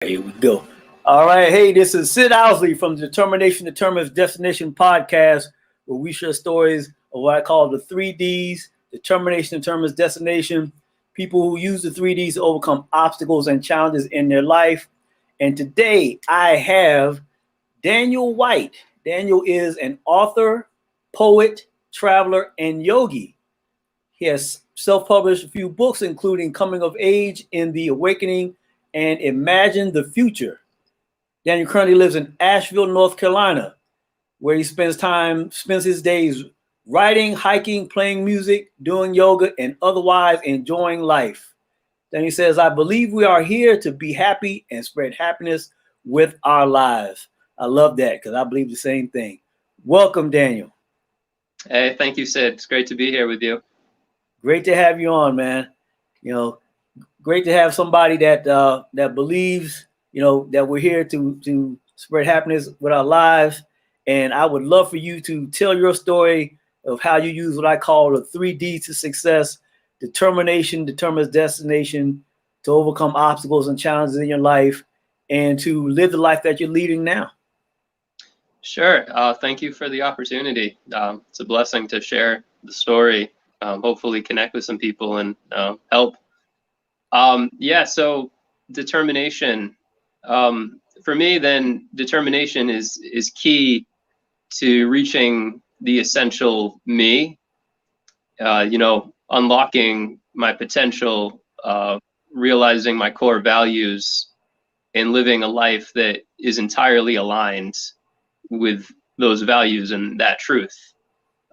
Here we go. All right. Hey, this is Sid Owsley from the Determination Determines Destination podcast, where we share stories of what I call the 3Ds: determination determines destination. People who use the 3Ds to overcome obstacles and challenges in their life. And today I have Daniel White. Daniel is an author, poet, traveler, and yogi. He has self-published a few books, including Coming of Age in the Awakening and Imagine the Future. Daniel currently lives in Asheville, North Carolina, where he spends his days writing, hiking, playing music, doing yoga, and otherwise enjoying life. Daniel says, I believe we are here to be happy and spread happiness with our lives. I love that because I believe the same thing. Welcome, Daniel. Hey, thank you, Sid. It's great to be here with you. Great to have you on, man. You know, great to have somebody that believes, that we're here to spread happiness with our lives. And I would love for you to tell your story of how you use what I call the 3D to success: determination determines destination, to overcome obstacles and challenges in your life, and to live the life that you're leading now. Sure. Thank you for the opportunity. It's a blessing to share the story, hopefully connect with some people and help. So determination. For me, then, determination is key to reaching the essential me, unlocking my potential, realizing my core values, and living a life that is entirely aligned with those values and that truth.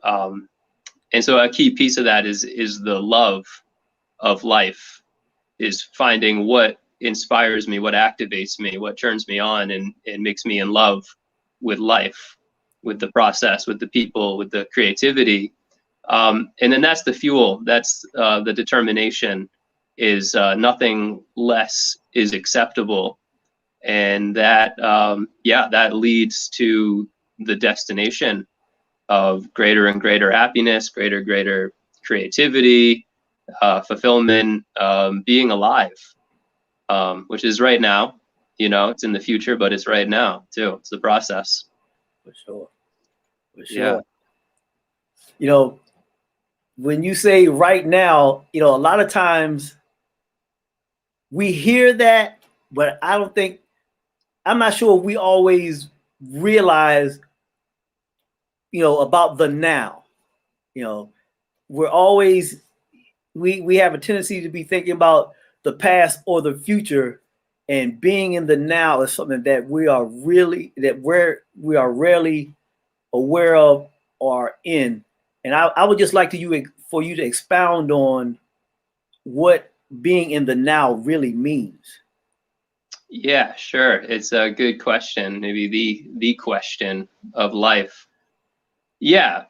And so a key piece of that is the love of life, is finding what inspires me, what activates me, what turns me on and makes me in love with life, with the process, with the people, with the creativity. And then that's the fuel, that's the determination, is nothing less is acceptable. And that, that leads to the destination of greater and greater happiness, greater creativity, fulfillment, being alive, which is right now. It's in the future, but it's right now too. It's the process. For sure. Yeah. When you say right now, a lot of times we hear that, but I'm not sure we always realize, about the now. We're always, we have a tendency to be thinking about the past or the future, and being in the now is something that we are rarely aware of or in. And I would just like for you to expound on what being in the now really means. Yeah, sure. It's a good question. Maybe the question of life. Yeah.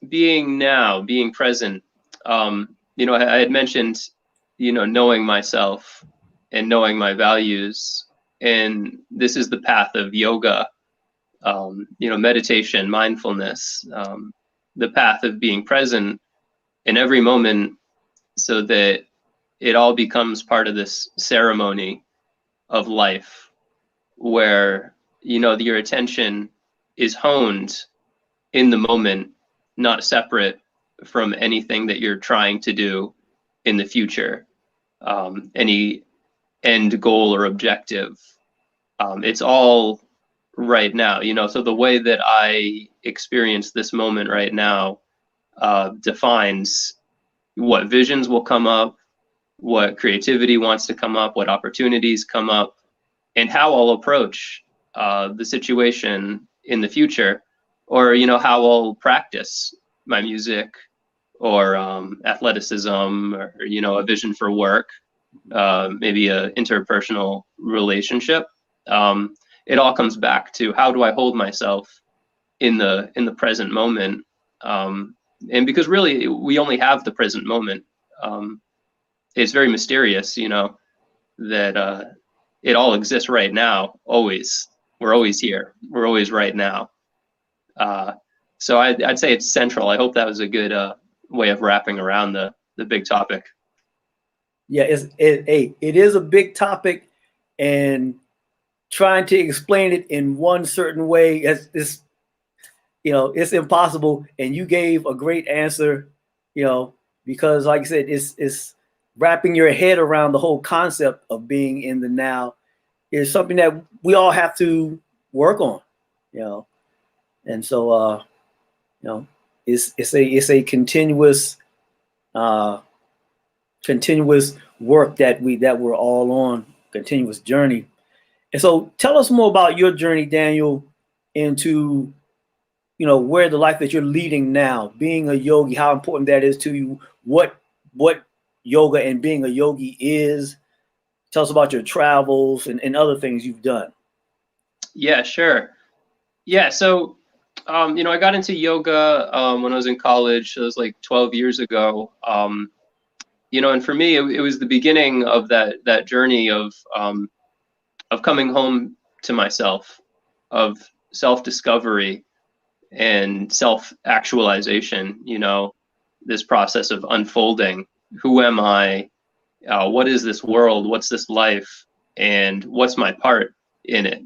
Being now, being present. I had mentioned, knowing myself and knowing my values. And this is the path of yoga, meditation, mindfulness, the path of being present in every moment, so that it all becomes part of this ceremony of life, where your attention is honed in the moment, not separate from anything that you're trying to do in the future, any end goal or objective. It's all right now. So the way that I experience this moment right now defines what visions will come up, what creativity wants to come up, what opportunities come up, and how I'll approach the situation in the future, or how I'll practice my music, or athleticism, or a vision for work, maybe a interpersonal relationship. It all comes back to, how do I hold myself in the present moment? And because really we only have the present moment. It's very mysterious, that it all exists right now, always. We're always here. We're always right now. So I'd say it's central. I hope that was a good way of wrapping around the big topic. Yeah, it is a big topic, and trying to explain it in one certain way is, it's impossible. And you gave a great answer, because like I said, it's wrapping your head around the whole concept of being in the now is something that we all have to work on, and so it's a continuous work that we're all on, continuous journey. And so tell us more about your journey, Daniel, into where the life that you're leading now, being a yogi, how important that is to you, what yoga and being a yogi is. Tell us about your travels and other things you've done. Yeah, sure. Yeah, so I got into yoga when I was in college. So it was like 12 years ago. And for me, it was the beginning of that journey of coming home to myself, of self-discovery and self-actualization. This process of unfolding. Who am I? What is this world? What's this life? And what's my part in it?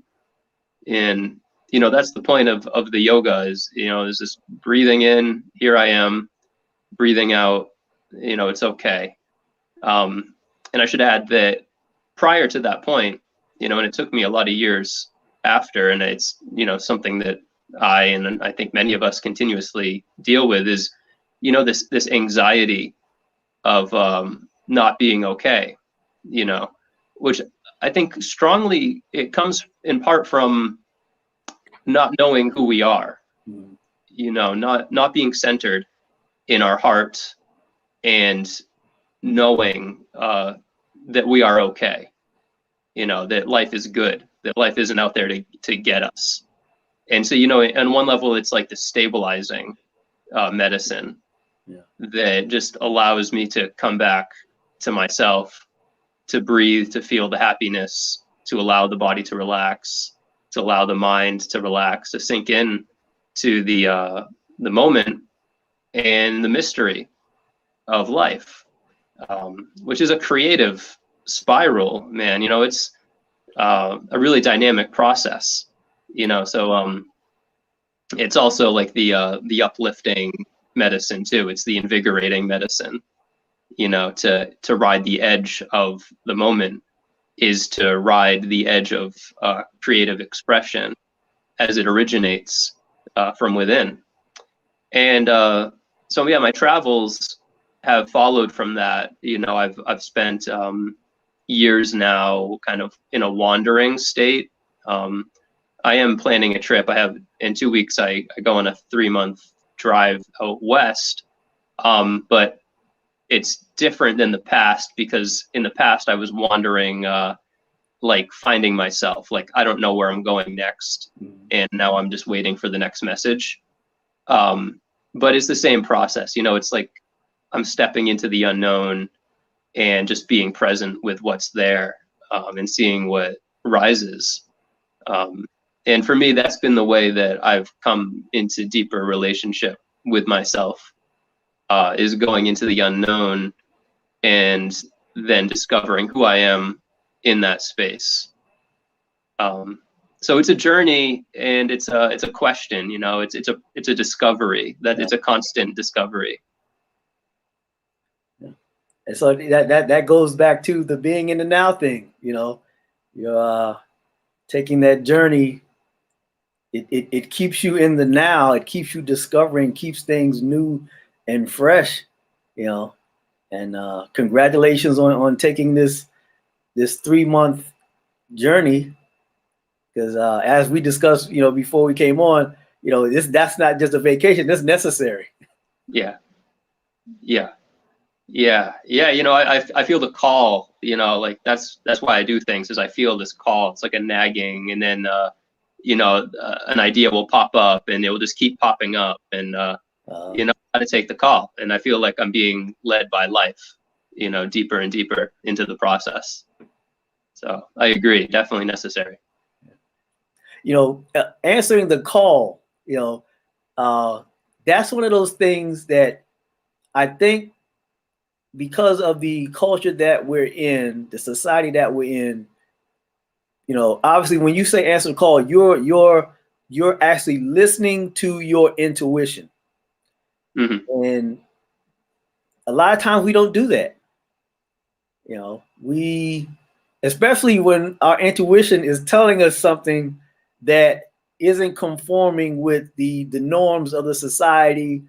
And that's the point of the yoga is this breathing in, here I am, breathing out, it's okay. And I should add that prior to that point, and it took me a lot of years after, and it's something that and I think many of us continuously deal with is this anxiety of not being okay, which I think strongly it comes in part from not knowing who we are, not being centered in our heart and knowing that we are okay, that life is good, that life isn't out there to get us. And so, on one level, it's like the stabilizing medicine that just allows me to come back to myself, to breathe, to feel the happiness, to allow the body to relax, to allow the mind to relax, to sink in to the moment and the mystery of life, which is a creative spiral, man. It's a really dynamic process, so it's also like the uplifting medicine too. It's the invigorating medicine, to ride the edge of the moment is to ride the edge of creative expression as it originates from within. And so yeah, my travels have followed from that. I've spent years now kind of in a wandering state. I am planning a trip. In 2 weeks, I go on a 3-month drive out west. But it's different than the past, because in the past I was wandering, like finding myself, like I don't know where I'm going next. And now I'm just waiting for the next message. But it's the same process, it's like I'm stepping into the unknown and just being present with what's there, and seeing what rises. And for me, that's been the way that I've come into deeper relationship with myself, is going into the unknown and then discovering who I am in that space. So it's a journey, and it's a question, it's a discovery, that it's a constant discovery. And so that goes back to the being in the now thing, you're taking that journey. It keeps you in the now. It keeps you discovering, keeps things new and fresh, and congratulations on taking this 3-month journey. Because as we discussed, before we came on, that's not just a vacation. That's necessary. Yeah. I feel the call. Like that's why I do things. Is I feel this call. It's like a nagging, and then an idea will pop up, and it will just keep popping up, and how to take the call. And I feel like I'm being led by life, deeper and deeper into the process. So I agree, definitely necessary. Answering the call, that's one of those things that I think, because of the culture that we're in, the society that we're in, obviously when you say answer the call, you're actually listening to your intuition. Mm-hmm. And a lot of times we don't do that. Especially when our intuition is telling us something that isn't conforming with the norms of the society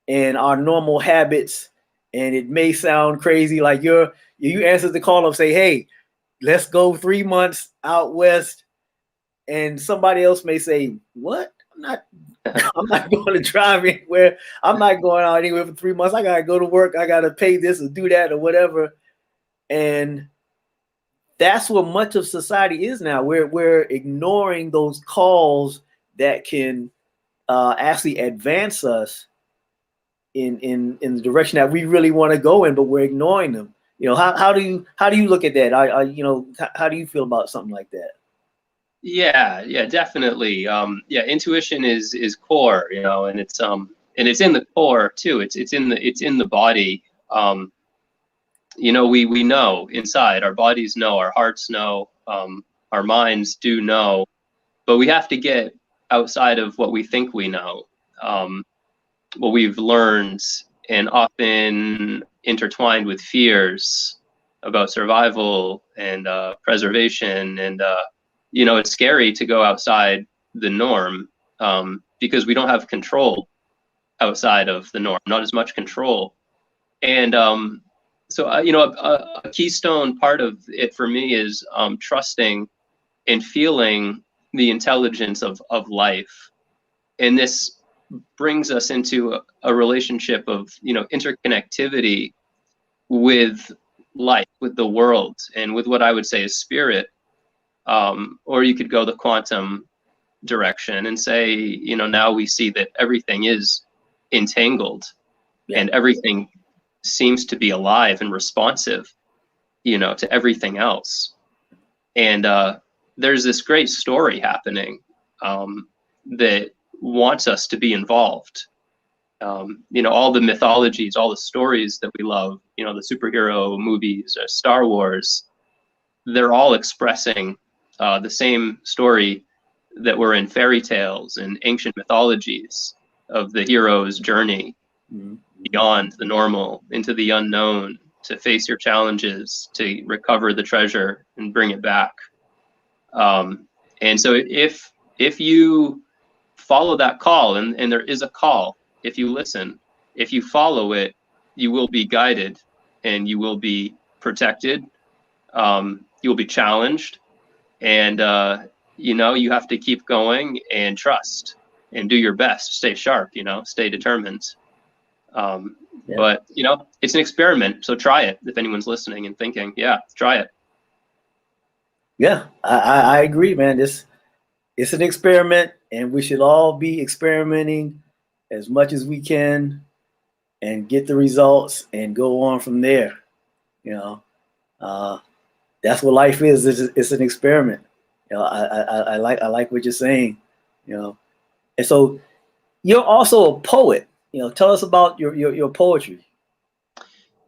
and our normal habits. And it may sound crazy, like you answer the call and say, hey, let's go 3 months out west. And somebody else may say, what? I'm not going to drive anywhere. I'm not going out anywhere for 3 months. I got to go to work. I got to pay this or do that or whatever. And that's what much of society is now. We're ignoring those calls that can actually advance us in the direction that we really want to go in, but we're ignoring them. How do you look at that? How do you feel about something like that? Yeah, definitely. Intuition is core, and it's in the core too. It's in the body. We know inside, our bodies know, our hearts know, our minds do know, but we have to get outside of what we think we know, what we've learned, and often intertwined with fears about survival and preservation. And it's scary to go outside the norm, because we don't have control outside of the norm, not as much control. And a keystone part of it for me is trusting and feeling the intelligence of life. And this brings us into a relationship of, interconnectivity with life, with the world, and with what I would say is spirit. Or you could go the quantum direction and say, now we see that everything is entangled, and everything seems to be alive and responsive, to everything else. And there's this great story happening that wants us to be involved. All the mythologies, all the stories that we love, the superhero movies, Star Wars, they're all expressing the same story that were in fairy tales and ancient mythologies of the hero's journey beyond the normal into the unknown, to face your challenges, to recover the treasure and bring it back. And so if you follow that call, and there is a call, if you listen, if you follow it, you will be guided and you will be protected. You will be challenged, and you have to keep going and trust and do your best, stay sharp, stay determined. But it's an experiment, so try it. If anyone's listening and thinking, try it. Yeah, I agree, man. It's an experiment, and we should all be experimenting as much as we can and get the results and go on from there. That's what life is. It's an experiment. I like what you're saying. And so you're also a poet. Tell us about your poetry.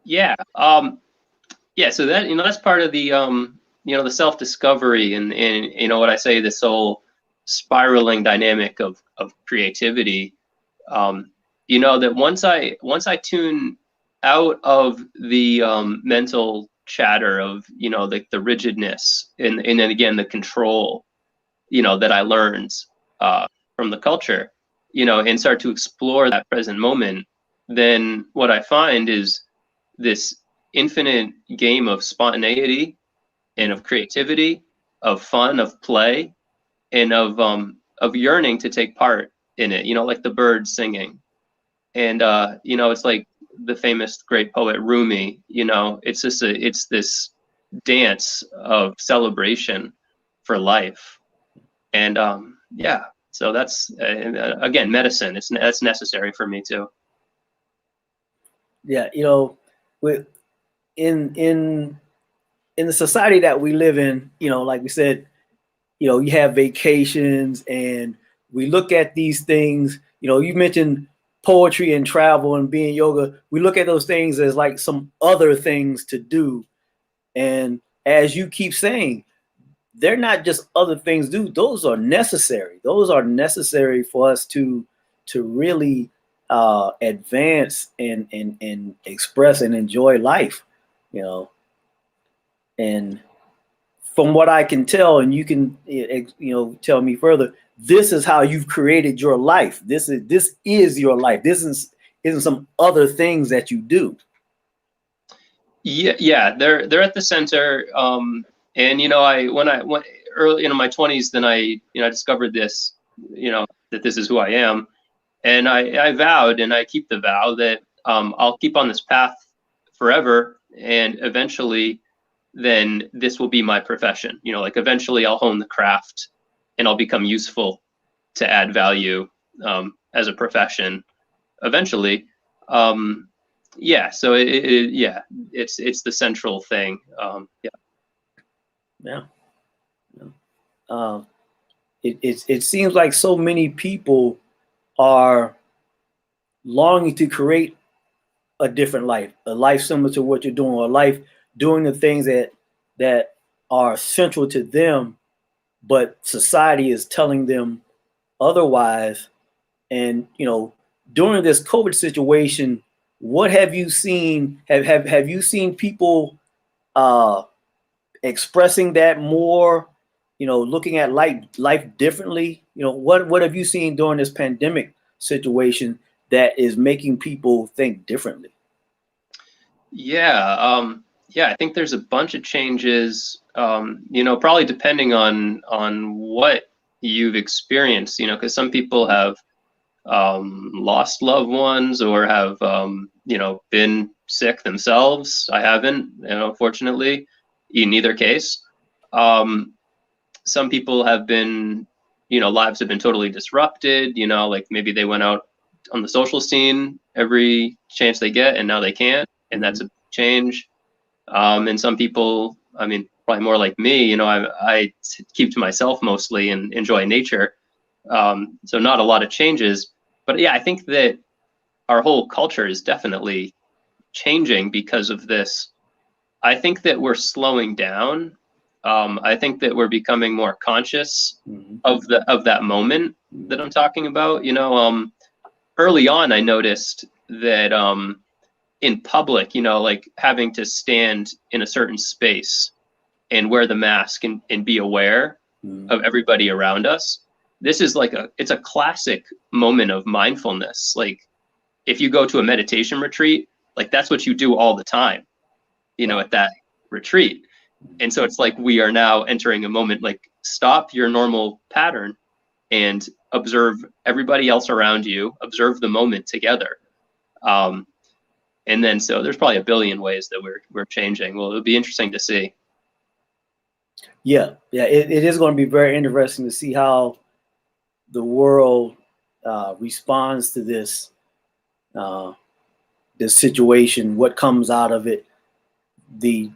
Yeah. So that, that's part of the the self-discovery and what I say, this whole spiraling dynamic of creativity. That once I tune out of the mental chatter of the rigidness and then again the control that I learned from the culture, and start to explore that present moment, then what I find is this infinite game of spontaneity and of creativity, of fun, of play, and of yearning to take part in it, like the birds singing. And it's like the famous great poet Rumi, it's this dance of celebration for life. And so that's again medicine. That's necessary for me too. Yeah, with in the society that we live in, like we said, you have vacations, and we look at these things. You mentioned poetry and travel and being yoga. We look at those things as like some other things to do. And as you keep saying, they're not just other things, dude. Those are necessary. Those are necessary for us to really advance and express and enjoy life, you know. And from what I can tell, and you can tell me further, this is how you've created your life. This is your life. This isn't some other things that you do. Yeah, they're at the center. And when I went early in my 20s, then I discovered this, that this is who I am, and I vowed, and I keep the vow that I'll keep on this path forever, and eventually, then this will be my profession. Like eventually I'll hone the craft, and I'll become useful to add value as a profession. Eventually. Yeah, so it's the central thing. Yeah. It seems like so many people are longing to create a different life, a life similar to what you're doing, a life doing the things that are central to them, but society is telling them otherwise. And during this COVID situation, what have you seen? Have you seen people expressing that more? Looking at life differently. What have you seen during this pandemic situation that is making people think differently? Yeah, I think there's a bunch of changes. Probably depending on what you've experienced. Because some people have lost loved ones or have been sick themselves. I haven't, fortunately, in either case. Some people have been, lives have been totally disrupted. Like maybe they went out on the social scene every chance they get, and now they can't, and that's a change. And some people, I mean, probably more like me, I keep to myself mostly and enjoy nature. So not a lot of changes. But yeah, I think that our whole culture is definitely changing because of this. I think that we're slowing down. I think that we're becoming more conscious of that moment that I'm talking about. Early on, I noticed that in public, like having to stand in a certain space and wear the mask and be aware of everybody around us. This is it's a classic moment of mindfulness. Like if you go to a meditation retreat, like that's what you do all the time, at that retreat. And so it's like we are now entering a moment, like stop your normal pattern and observe everybody else around you, observe the moment together. And then so there's probably a billion ways that we're changing. Well, it'll be interesting to see. Yeah, it is going to be very interesting to see how the world responds to this situation, what comes out of it, the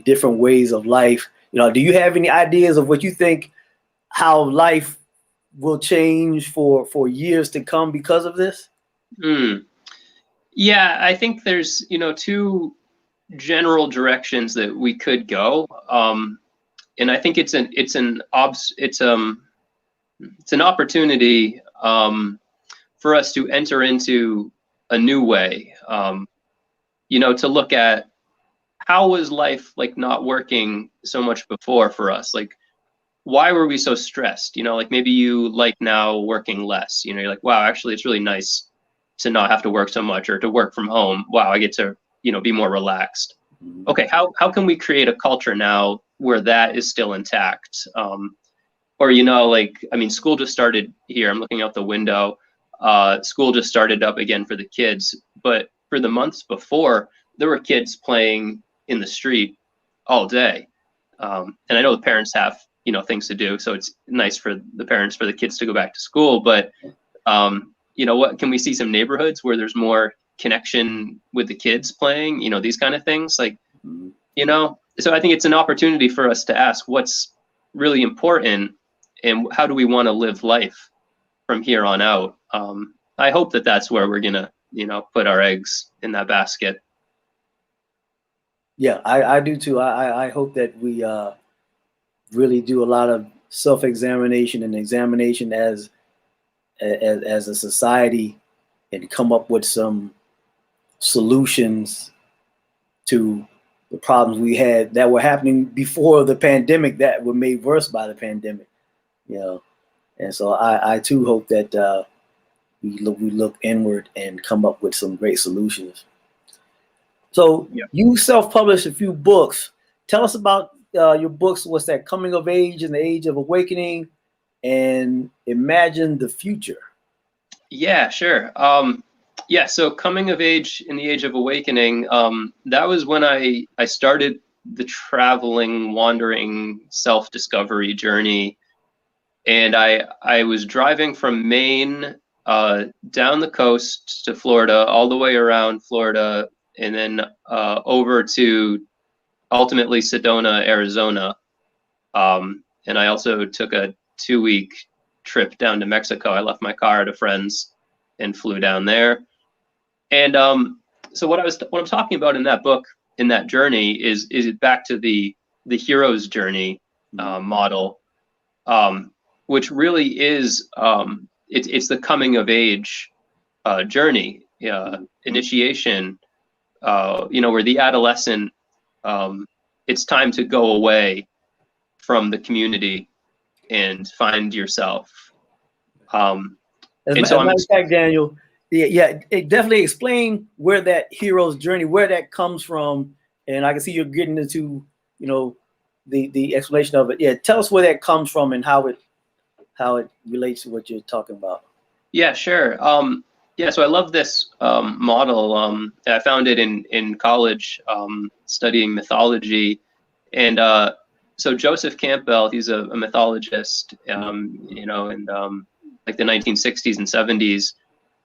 different ways of life. Do you have any ideas of what you think how life will change for years to come because of this? Yeah, I think there's two general directions that we could go, and I think it's an opportunity for us to enter into a new way. To look at how was life like not working so much before for us, like why were we so stressed? Like maybe you like now working less. You're like, wow, actually, it's really nice to not have to work so much or to work from home. Wow, I get to be more relaxed. Okay, how can we create a culture now where that is still intact? Or school just started here. I'm looking out the window. School just started up again for the kids, but for the months before, there were kids playing in the street all day. And I know the parents have things to do, so it's nice for the parents for the kids to go back to school. But what can we see some neighborhoods where there's more connection with the kids playing? These kind of things, So I think it's an opportunity for us to ask what's really important and how do we want to live life from here on out. I hope that that's where we're gonna put our eggs in that basket. Yeah, I do too. I hope that we really do a lot of self-examination and examination as a society, and come up with some solutions to the problems we had that were happening before the pandemic, that were made worse by the pandemic. And so I too hope that we look inward and come up with some great solutions. So you self-published a few books. Tell us about your books. What's that? Coming of Age in the Age of Awakening and Imagine the Future. Yeah, sure. So Coming of Age in the Age of Awakening, that was when I started the traveling, wandering, self-discovery journey. And I was driving from Maine down the coast to Florida, all the way around Florida, and then over to ultimately Sedona, Arizona. And I also took a 2-week trip down to Mexico. I left my car at a friend's and flew down there. And so what I'm talking about in that book, in that journey, is back to the hero's journey model, which really is it's the coming of age journey, initiation. Where the adolescent, it's time to go away from the community and find yourself. As a matter of fact, Daniel, it definitely explain where that hero's journey, where that comes from. And I can see you're getting into, the explanation of it. Yeah, tell us where that comes from and how it relates to what you're talking about. Yeah, sure. So I love this model. I found it in college, studying mythology. And so Joseph Campbell, he's a mythologist, in like the 1960s and 70s.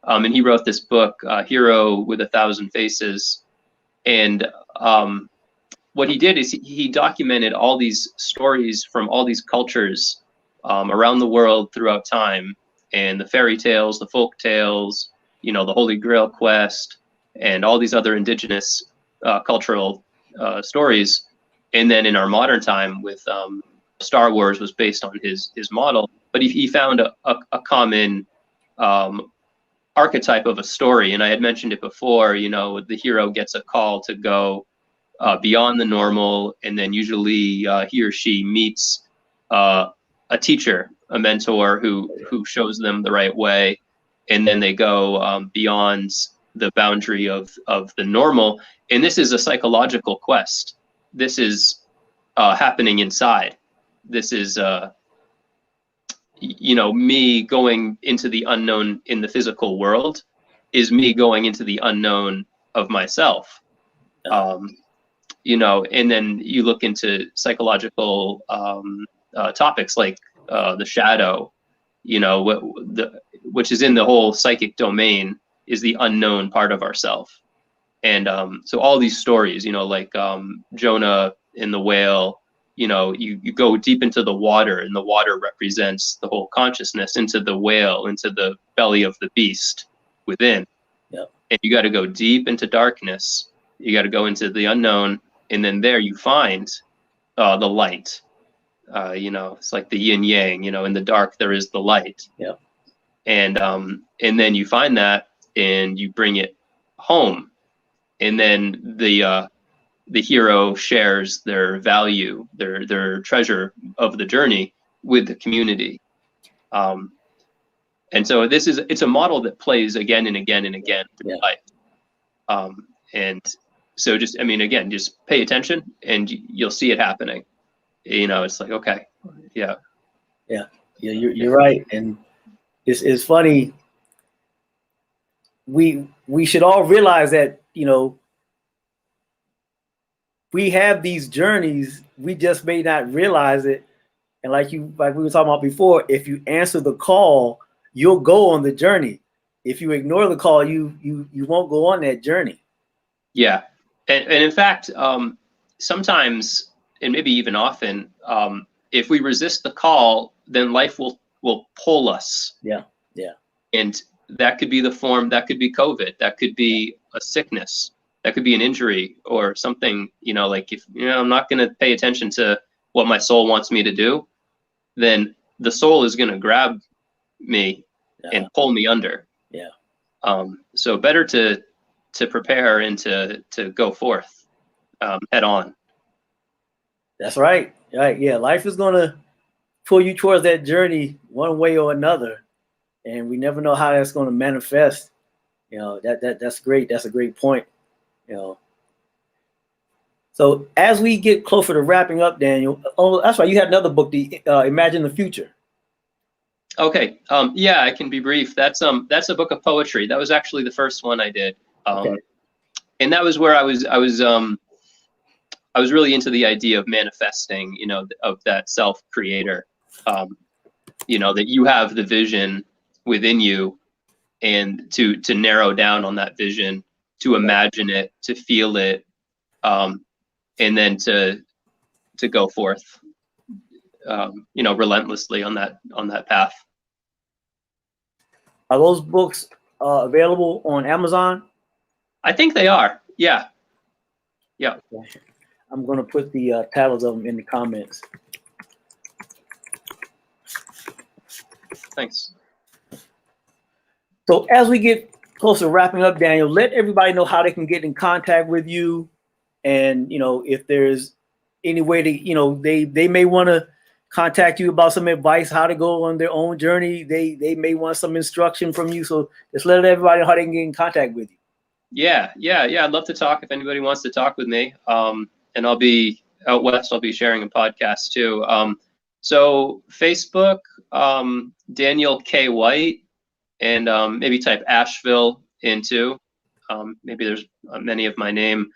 And he wrote this book, Hero with a Thousand Faces. And what he did is he documented all these stories from all these cultures around the world throughout time, and the fairy tales, the folk tales, the Holy Grail quest, and all these other indigenous cultural stories. And then in our modern time with Star Wars was based on his model, but he found a common archetype of a story. And I had mentioned it before, the hero gets a call to go beyond the normal, and then usually he or she meets a teacher, a mentor who shows them the right way, and then they go beyond the boundary of the normal. And this is a psychological quest. This is happening inside. This is me going into the unknown in the physical world is me going into the unknown of myself. And then you look into psychological topics like the shadow, which is in the whole psychic domain, is the unknown part of ourself. And so all these stories, like Jonah in the whale, you go deep into the water, and the water represents the whole consciousness, into the whale, into the belly of the beast within. Yep. And you got to go deep into darkness. You got to go into the unknown, and then there you find the light. It's like the yin yang. In the dark there is the light. Yep. And then you find that, and you bring it home, and then the hero shares their value, their treasure of the journey with the community. And so it's a model that plays again and again and again through life. And so just pay attention, and you'll see it happening. It's like, okay, yeah. You're right. And it's funny. We should all realize that, we have these journeys, we just may not realize it. And like we were talking about before, if you answer the call, you'll go on the journey. If you ignore the call, you won't go on that journey. Yeah. And in fact, sometimes, and maybe even often, if we resist the call, then life will pull us. Yeah. And that could be the form, that could be COVID, that could be a sickness, that could be an injury or something, like if, I'm not going to pay attention to what my soul wants me to do, then the soul is going to grab me and pull me under. Yeah. So better to prepare and to go forth head on. That's right. Right. Yeah. Life is going to pull you towards that journey one way or another. And we never know how that's going to manifest. You know, that's great. That's a great point. You know. So as we get closer to wrapping up, Daniel, oh, that's right. You had another book, the Imagine the Future. Okay. Yeah, I can be brief. That's a book of poetry. That was actually the first one I did. Okay. And that was where I was really into the idea of manifesting, you know, of that self-creator, you know, that you have the vision within you, and to narrow down on that vision, to imagine it, to feel it, and then to go forth, you know, relentlessly on that path. Are those books available on Amazon? I think they are. Yeah. Yeah. Okay. I'm going to put the titles of them in the comments. Thanks. So as we get closer to wrapping up, Daniel, let everybody know how they can get in contact with you. And, you know, if there's any way to, you know, they may want to contact you about some advice, how to go on their own journey. They may want some instruction from you. So just let everybody know how they can get in contact with you. Yeah. I'd love to talk if anybody wants to talk with me. And I'll be out west. I'll be sharing a podcast too. So Facebook, Daniel K. White, and maybe type Asheville into. Maybe there's many of my name,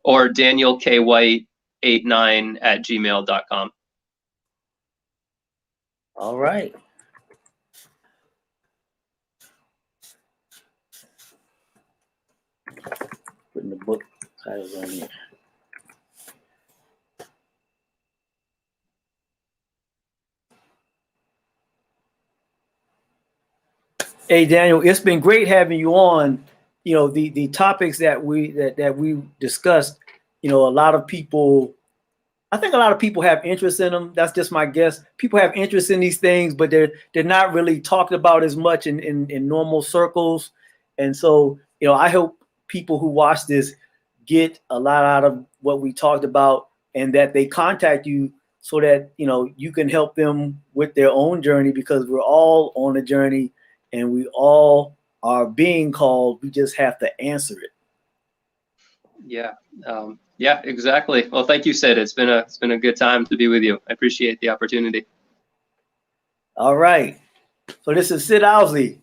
or Daniel K. White 89@gmail.com. All right. Putting the book titles on here. Hey Daniel, it's been great having you on. You know, the topics that we discussed, you know, I think a lot of people have interest in them. That's just my guess. People have interest in these things, but they're not really talked about as much in normal circles. And so, you know, I hope people who watch this get a lot out of what we talked about, and that they contact you so that, you know, you can help them with their own journey, because we're all on a journey and we all are being called. We just have to answer it. Yeah. Yeah, exactly. Well, thank you, Sid. It's been a good time to be with you. I appreciate the opportunity. All right. So this is Sid Owsley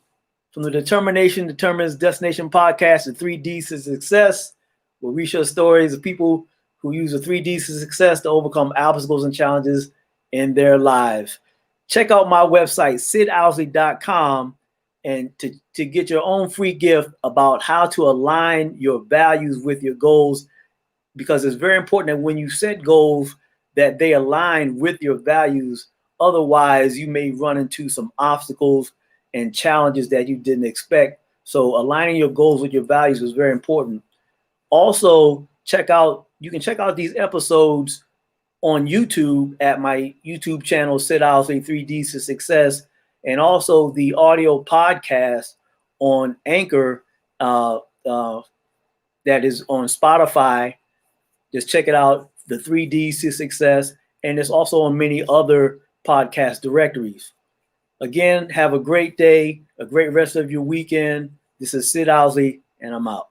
from the Determination Determines Destination podcast, the 3 Ds to Success, where we share stories of people who use the 3 Ds to success to overcome obstacles and challenges in their lives. Check out my website, sidowsley.com, and to get your own free gift about how to align your values with your goals, because it's very important that when you set goals that they align with your values. Otherwise, you may run into some obstacles and challenges that you didn't expect. So aligning your goals with your values is very important. Also, you can check out these episodes on YouTube at my YouTube channel, Sid Owsley 3 Ds to Success, and also the audio podcast on Anchor that is on Spotify. Just check it out, the 3 Ds to Success, and it's also on many other podcast directories. Again, have a great day, a great rest of your weekend. This is Sid Owsley, and I'm out.